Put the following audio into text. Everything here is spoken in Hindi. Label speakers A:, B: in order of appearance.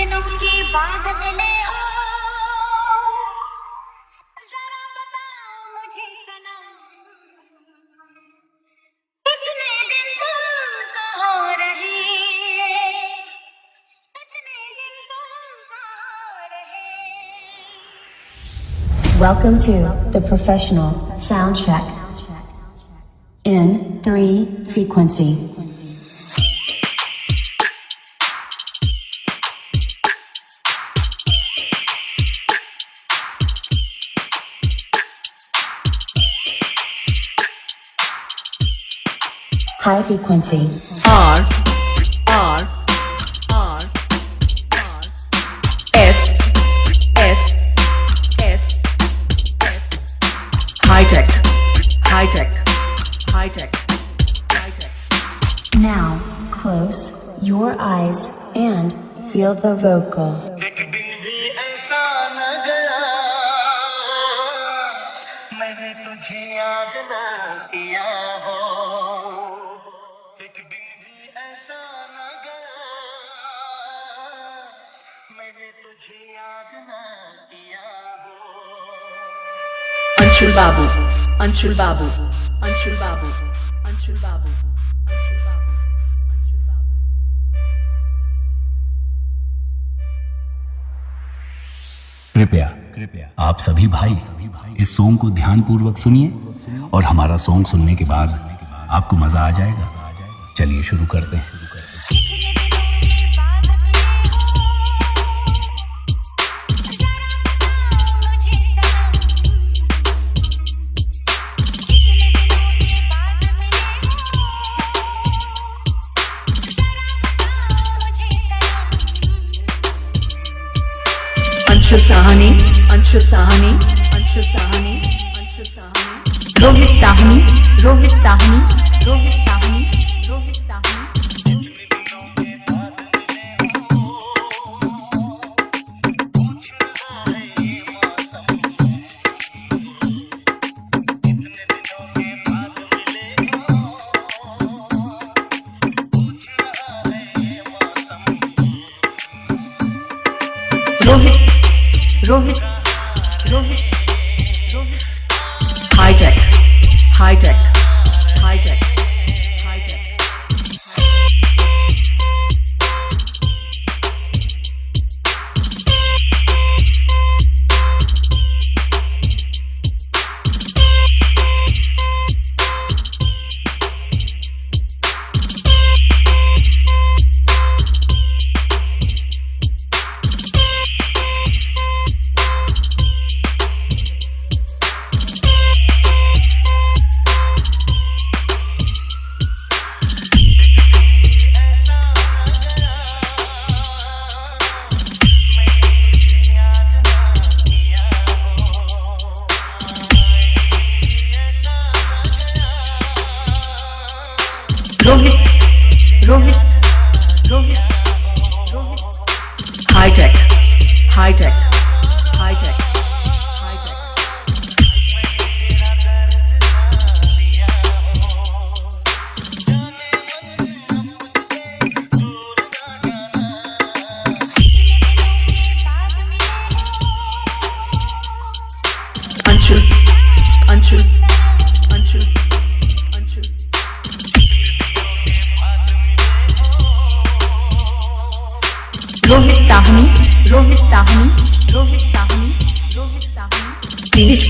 A: दिनों के बाद मिले हो, जरा बताओ मुझे सनम, कितने दिन तुम कहाँ रहे, कितने दिन तुम कहाँ रहे।
B: Welcome to the professional sound check in 3 frequency. High frequency.
C: R S high tech.
B: Now close your eyes and feel the vocal.
A: एक दिन भी ऐसा न गया मैंने तुझे याद न किया हो, एक दिन भी ऐसा न गया मैंने तुझे याद न किया हो।
C: Anshul Babu.
D: कृपया आप सभी भाई इस सॉन्ग को ध्यानपूर्वक सुनिए और हमारा सॉन्ग सुनने के बाद आपको मजा आ जाएगा। चलिए शुरू करते हैं।
C: Anshul Sahani,
B: Rohit Sahni.
C: Rohit. High tech. Rohit. High tech. Anshul.
B: Rohit Sahni.
C: Teenage